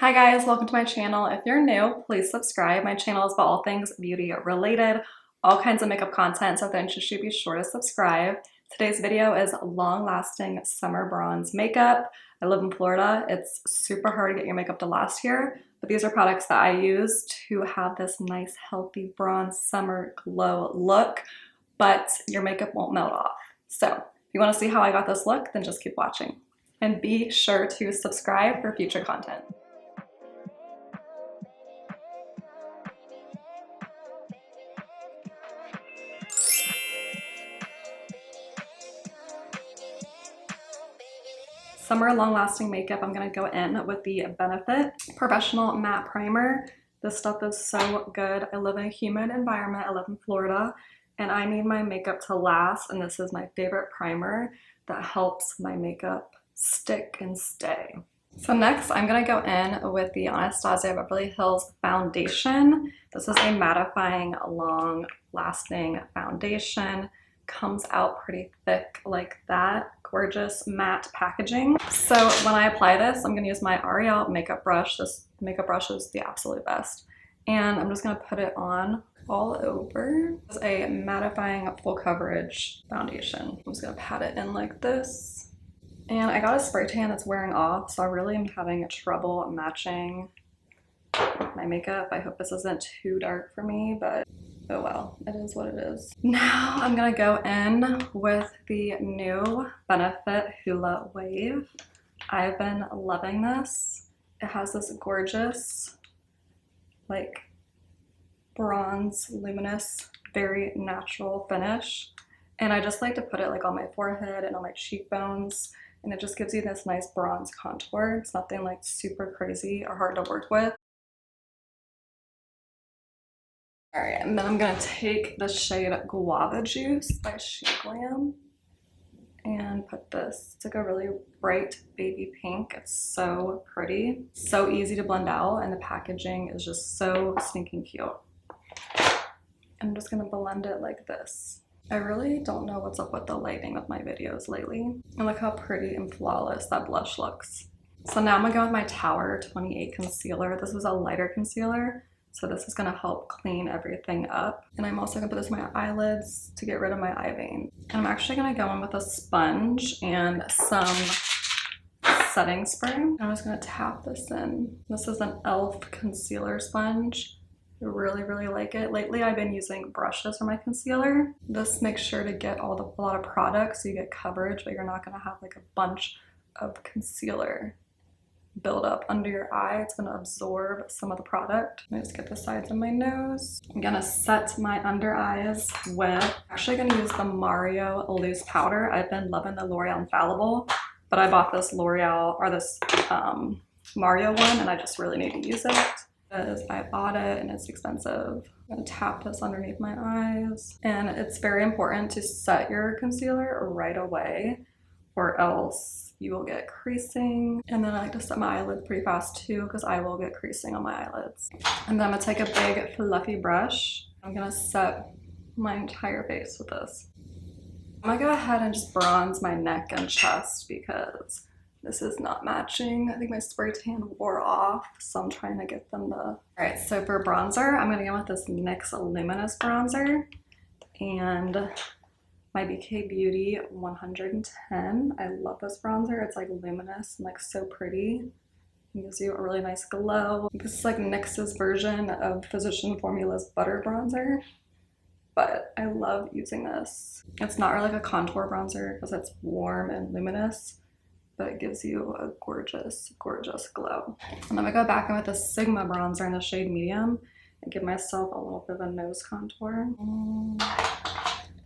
Hi guys, welcome to my channel. If you're new, please subscribe. My channel is about all things beauty related, all kinds of makeup content, so then you should be sure to subscribe. Today's video is long-lasting summer bronze makeup. I live in Florida. It's super hard to get your makeup to last here, but these are products that I use to have this nice, healthy bronze summer glow look, but your makeup won't melt off. So if you want to see how I got this look, then just keep watching. And be sure to subscribe for future content. Summer long-lasting makeup, I'm gonna go in with the Benefit Professional Matte Primer. This stuff is so good. I live in a humid environment. I live in Florida, and I need my makeup to last, and this is my favorite primer that helps my makeup stick and stay. So next, I'm gonna go in with the Anastasia Beverly Hills Foundation. This is a mattifying, long-lasting foundation. Comes out pretty thick like that. Gorgeous matte packaging. So when I apply this, I'm gonna use my L'Oreal makeup brush. This makeup brush is the absolute best. And I'm just gonna put it on all over. It's a mattifying full coverage foundation. I'm just gonna pat it in like this. And I got a spray tan that's wearing off, so I really am having trouble matching my makeup. I hope this isn't too dark for me, but oh well, it is what it is. Now I'm gonna go in with the new Benefit Hula Wave. I've been loving this. It has this gorgeous, like, bronze, luminous, very natural finish. And I just like to put it like on my forehead and on my cheekbones. And it just gives you this nice bronze contour. It's nothing like super crazy or hard to work with. All right, and then I'm gonna take the shade Guava Juice by She Glam and put this. It's like a really bright baby pink. It's so pretty, so easy to blend out, and the packaging is just so stinking cute. I'm just gonna blend it like this. I really don't know what's up with the lighting of my videos lately. And look how pretty and flawless that blush looks. So now I'm gonna go with my Tower 28 concealer. This is a lighter concealer, so this is gonna help clean everything up. And I'm also gonna put this on my eyelids to get rid of my eye vein. And I'm actually gonna go in with a sponge and some setting spray. I'm just gonna tap this in. This is an e.l.f. concealer sponge. I really, really like it. Lately, I've been using brushes for my concealer. This makes sure to get a lot of product so you get coverage, but you're not gonna have like a bunch of concealer build up under your eye. It's gonna absorb some of the product. Let me just get the sides of my nose. I'm gonna set my under eyes with, actually gonna use the Mario Loose Powder. I've been loving the L'Oreal Infallible, but I bought this L'Oreal, or this Mario one, and I just really need to use it because I bought it and it's expensive. I'm gonna tap this underneath my eyes. And it's very important to set your concealer right away, or else you will get creasing. And then I like to set my eyelids pretty fast too, because I will get creasing on my eyelids. And then I'm gonna take a big fluffy brush. I'm gonna set my entire face with this. I'm gonna go ahead and just bronze my neck and chest because this is not matching. I think my spray tan wore off, so I'm trying to get them to... All right, so for bronzer, I'm gonna go with this NYX Luminous Bronzer and my BK Beauty 110. I love this bronzer. It's like luminous and like so pretty. It gives you a really nice glow. This is like NYX's version of Physician Formula's Butter Bronzer, but I love using this. It's not really like a contour bronzer because it's warm and luminous, but it gives you a gorgeous, gorgeous glow. And then I go back in with a Sigma bronzer in the shade Medium and give myself a little bit of a nose contour. I'm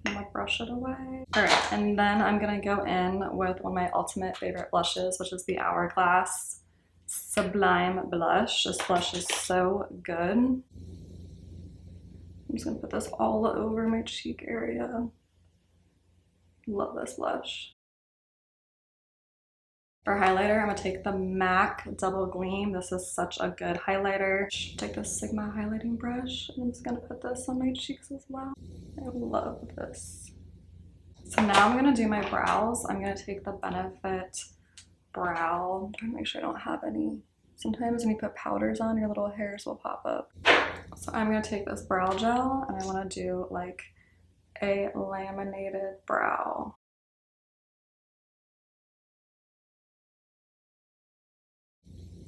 gonna brush it away. All right, and then I'm gonna go in with one of my ultimate favorite blushes, which is the Hourglass Sublime Blush. This blush is so good. I'm just gonna put this all over my cheek area. Love this blush. For highlighter, I'm gonna take the MAC Double Gleam. This is such a good highlighter. Take the Sigma highlighting brush, and I'm just gonna put this on my cheeks as well. I love this. So now I'm gonna do my brows. I'm gonna take the Benefit Brow. I'm trying to make sure I don't have any Sometimes when you put powders on, your little hairs will pop up. So I'm gonna take this brow gel and I wanna do like a laminated brow.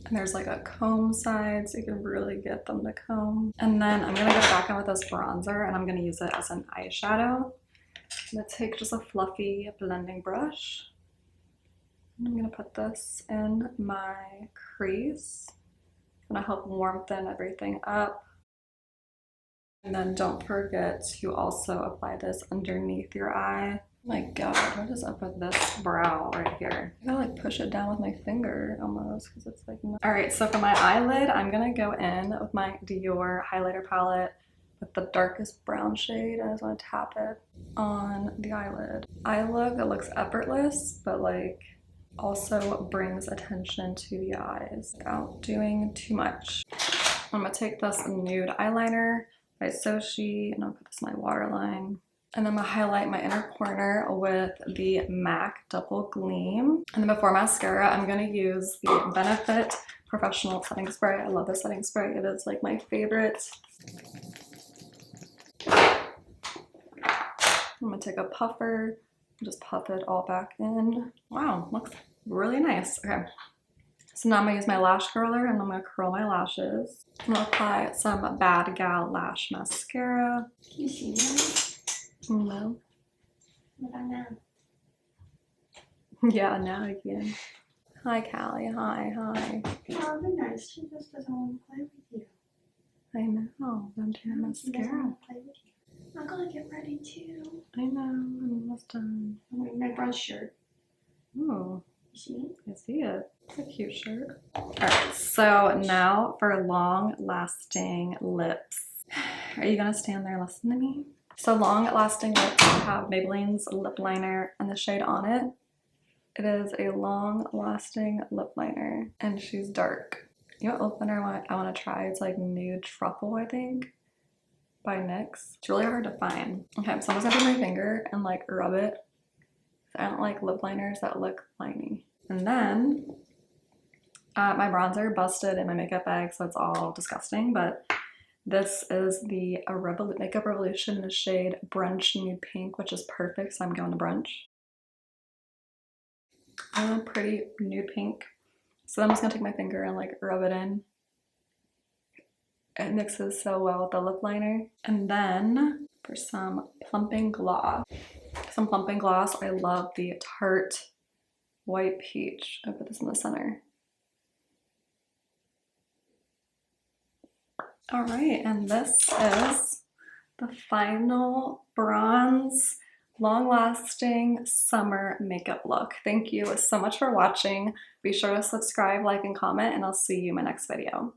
And there's like a comb side so you can really get them to comb. And then I'm gonna go back in with this bronzer and I'm gonna use it as an eyeshadow. I'm gonna take just a fluffy blending brush. I'm gonna put this in my crease. It's gonna help warmthen everything up. And then don't forget to also apply this underneath your eye. My God, what is up with this brow right here? I gotta like push it down with my finger almost because it's like not... All right, so for my eyelid, I'm gonna go in with my Dior highlighter palette with the darkest brown shade. I just wanna tap it on the eyelid. Eye look that looks effortless, but like also brings attention to the eyes without doing too much. I'm gonna take this nude eyeliner by Sochi and I'll put this in my waterline. And then I'm gonna highlight my inner corner with the MAC Double Gleam. And then before mascara, I'm gonna use the Benefit Professional Setting Spray. I love this setting spray. It is like my favorite. I'm gonna take a puffer and just puff it all back in. Wow, looks really nice. Okay. So now I'm gonna use my lash curler and I'm gonna curl my lashes. I'm gonna apply some Bad Gal Lash Mascara. Can you see me? No. What about now? Yeah, now I can. Hi, Callie. Hi. Oh, be nice. She just doesn't want to play with you. I know. I'm doing She doesn't mascara. want to play with you. I'm gonna get ready too. I know. I'm almost done. I'm wearing my brunch shirt. Oh, You see it? I see it. It's a cute shirt. Alright, so now for long-lasting lips. Are you gonna stand there and listen to me? So long-lasting lips have Maybelline's lip liner and the shade On It. It is a long-lasting lip liner and she's dark. You know what lip liner I want to try? It's like Nude Truffle, I think, by NYX. It's really hard to find. Okay, so I'm just gonna take my finger and like rub it. I don't like lip liners that look liney. And then my bronzer busted in my makeup bag, so it's all disgusting, but this is the Makeup Revolution in the shade Brunch Nude Pink, which is perfect, so I'm going to brunch. Pretty nude pink. So I'm just gonna take my finger and like rub it in. It mixes so well with the lip liner. And then for some plumping gloss. I love the Tarte White Peach. I put this in the center. All right, and this is the final bronze long-lasting summer makeup look. Thank you so much for watching. Be sure to subscribe, like, and comment, and I'll see you in my next video.